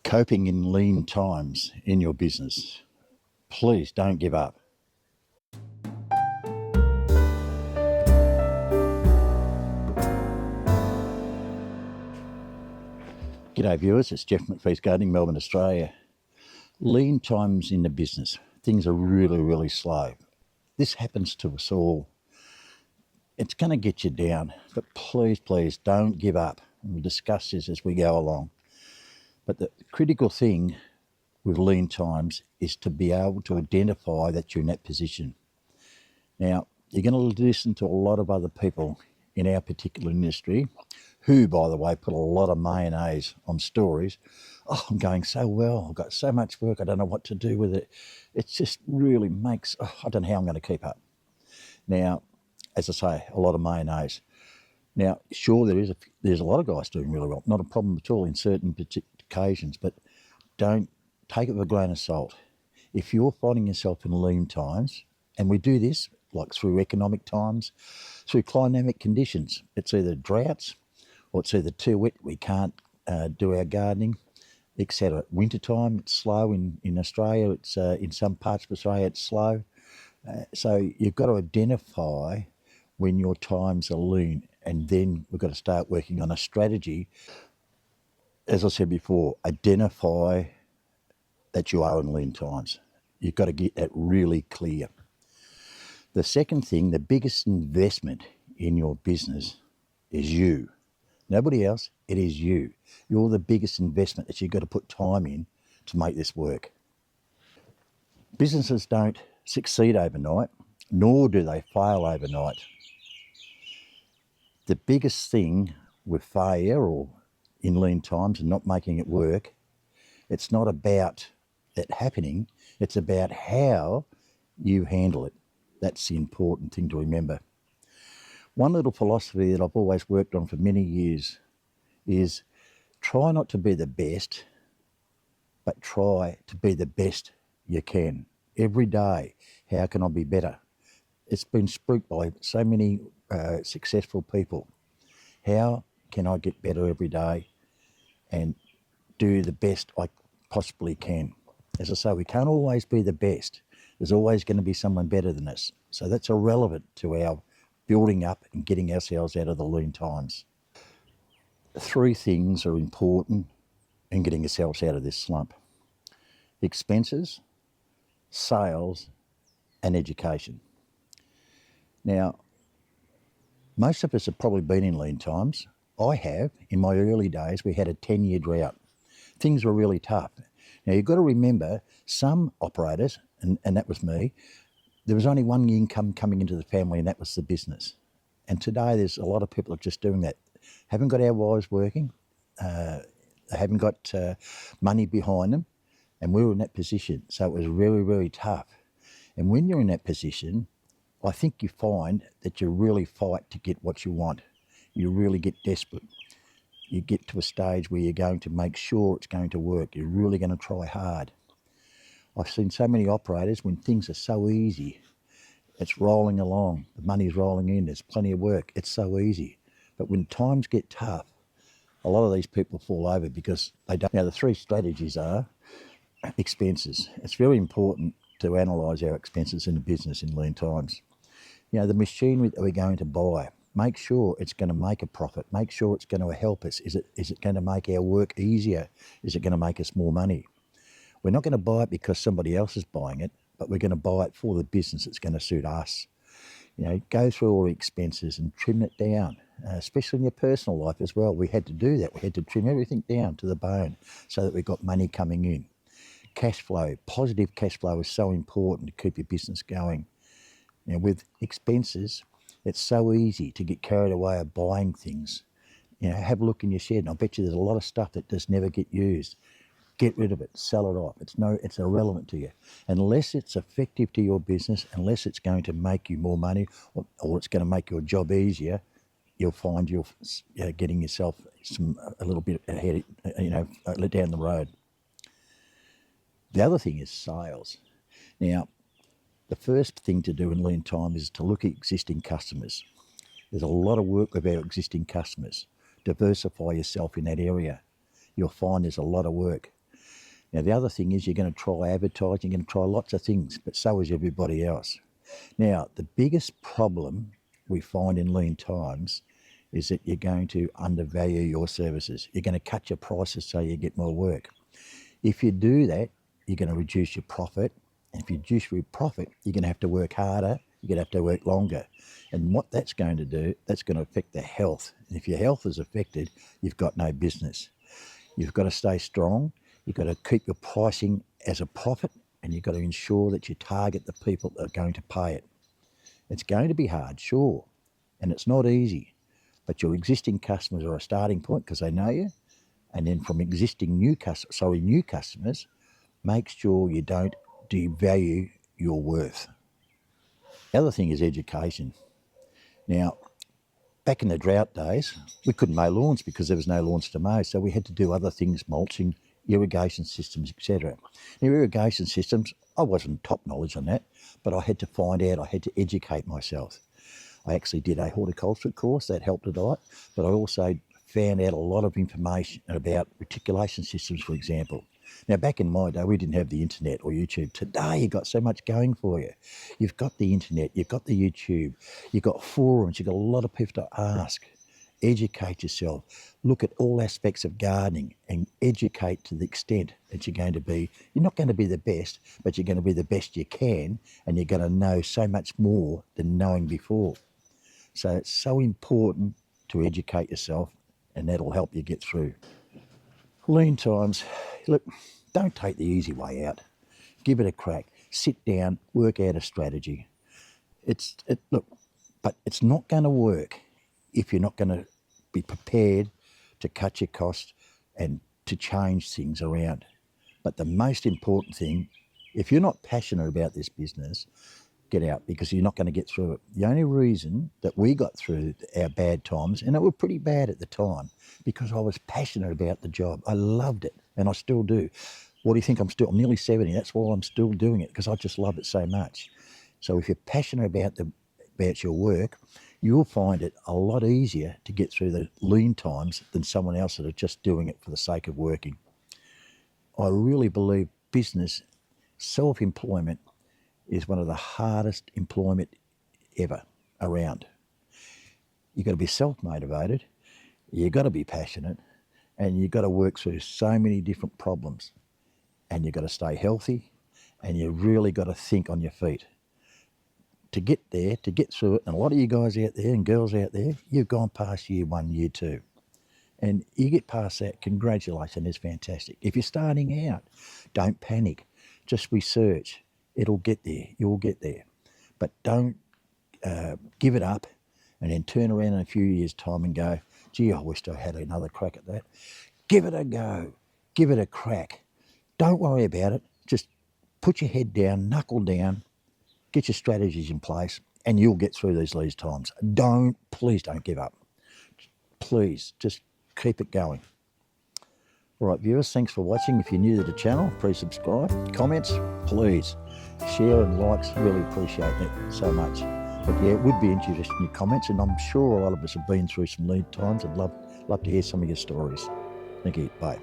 Coping in lean times in your business. Please don't give up. G'day viewers, it's Jeff McPhee's Gardening, Melbourne, Australia. Lean times in the business. Things are really slow. This happens to us all. It's going to get you down, but please don't give up. We'll discuss this as we go along. But the critical thing with lean times is to be able to identify that you're in that position. Now, you're going to listen to a lot of other people in our particular industry who, by the way, put a lot of mayonnaise on stories. Oh, I'm going so well. I've got so much work. I don't know what to do with it. It just really makes, I don't know how I'm going to keep up. Now, as I say, a lot of mayonnaise. Now, sure, there's a lot of guys doing really well. Not a problem at all in certain occasions, but don't take it with a grain of salt. If you're finding yourself in lean times, and we do this like through economic times, through climatic conditions, it's either droughts or it's either too wet, we can't do our gardening, etc. Wintertime, it's slow in Australia, it's in some parts of Australia it's slow. So you've got to identify when your times are lean, and then we've got to start working on a strategy. As I said before, identify that you are in lean times. You've got to get that really clear. The second thing, the biggest investment in your business is you. Nobody else, it is you. You're the biggest investment that you've got to put time in to make this work. Businesses don't succeed overnight, nor do they fail overnight. The biggest thing with failure or in lean times and not making it work, it's not about it happening, it's about how you handle it. That's the important thing to remember. One little philosophy that I've always worked on for many years is try not to be the best, but try to be the best you can. Every day, how can I be better? It's been spooked by so many successful people. How can I get better every day and do the best I possibly can? As I say, we can't always be the best. There's always going to be someone better than us. So that's irrelevant to our building up and getting ourselves out of the lean times. 3 things are important in getting yourselves out of this slump: expenses, sales, and education. Now, most of us have probably been in lean times. I have. In my early days, we had a 10-year drought. Things were really tough. Now, you've got to remember, some operators, and that was me, there was only one income coming into the family, and that was the business. And today, there's a lot of people are just doing that. Haven't got our wives working, they haven't got money behind them, and we were in that position. So it was very tough. And when you're in that position, I think you find that you really fight to get what you want. You really get desperate. You get to a stage where you're going to make sure it's going to work. You're really going to try hard. I've seen so many operators, when things are so easy, it's rolling along, the money's rolling in, there's plenty of work, it's so easy. But when times get tough, a lot of these people fall over because they don't. Now, the 3 strategies are expenses. It's very important to analyse our expenses in the business in lean times. You know, the machinery that we're going to buy, make sure it's going to make a profit. Make sure it's going to help us. Is it going to make our work easier? Is it going to make us more money? We're not going to buy it because somebody else is buying it, but we're going to buy it for the business that's going to suit us. You know, go through all the expenses and trim it down, especially in your personal life as well. We had to do that. We had to trim everything down to the bone so that we got money coming in. Cash flow, positive cash flow is so important to keep your business going. Now, with expenses, it's so easy to get carried away of buying things. You know, have a look in your shed, and I bet you there's a lot of stuff that just never get used. Get rid of it, sell it off. It's irrelevant to you. Unless it's effective to your business, unless it's going to make you more money or it's going to make your job easier, you'll find you're getting yourself a little bit ahead, down the road. The other thing is sales. Now, the first thing to do in lean time is to look at existing customers. There's a lot of work with our existing customers. Diversify yourself in that area. You'll find there's a lot of work. Now, the other thing is you're going to try advertising, you're going to try lots of things, but so is everybody else. Now, the biggest problem we find in lean times is that you're going to undervalue your services. You're going to cut your prices so you get more work. If you do that, you're going to reduce your profit. And if you reduce your profit, you're going to have to work harder, you're going to have to work longer. And what that's going to do, that's going to affect the health. And if your health is affected, you've got no business. You've got to stay strong. You've got to keep your pricing as a profit, and you've got to ensure that you target the people that are going to pay it. It's going to be hard, sure, and it's not easy, but your existing customers are a starting point because they know you. And then from existing new customers, make sure you don't devalue your worth. The other thing is education. Now, back in the drought days, we couldn't mow lawns because there was no lawns to mow, so we had to do other things, mulching, irrigation systems, etc. Now, irrigation systems, I wasn't top knowledge on that, but I had to find out, I had to educate myself. I actually did a horticulture course, that helped a lot, but I also found out a lot of information about reticulation systems, for example. Now, back in my day, we didn't have the internet or YouTube. Today, you've got so much going for you. You've got the internet, you've got the YouTube, you've got forums, you've got a lot of people to ask. Educate yourself. Look at all aspects of gardening and educate to the extent that you're not going to be the best, but you're going to be the best you can, and you're going to know so much more than knowing before. So it's so important to educate yourself, and that'll help you get through. Lean times, look, don't take the easy way out. Give it a crack. Sit down, work out a strategy. But it's not going to work if you're not going to be prepared to cut your costs and to change things around. But the most important thing, if you're not passionate about this business, get out, because you're not going to get through it. The only reason that we got through our bad times, and it were pretty bad at the time, because I was passionate about the job. I loved it, and I still do. What do you think? I'm nearly 70. That's why I'm still doing it, because I just love it so much. So if you're passionate about your work, you'll find it a lot easier to get through the lean times than someone else that are just doing it for the sake of working. I really believe business, self-employment, is one of the hardest employment ever around. You've got to be self-motivated, you've got to be passionate, and you've got to work through so many different problems. And you've got to stay healthy, and you've really got to think on your feet. To get there, to get through it, and a lot of you guys out there and girls out there, you've gone past year 1, year 2. And you get past that, congratulations, it's fantastic. If you're starting out, don't panic, just research. It'll get there, you'll get there. But don't give it up and then turn around in a few years' time and go, gee, I wished I had another crack at that. Give it a go, give it a crack. Don't worry about it, just put your head down, knuckle down, get your strategies in place, and you'll get through these times. Please don't give up. Please, just keep it going. All right, viewers, thanks for watching. If you're new to the channel, please subscribe. Comments, please. Share and likes, really appreciate that so much. But yeah, it would be interesting in your comments, and I'm sure a lot of us have been through some lead times. I'd love to hear some of your stories. Thank you, bye.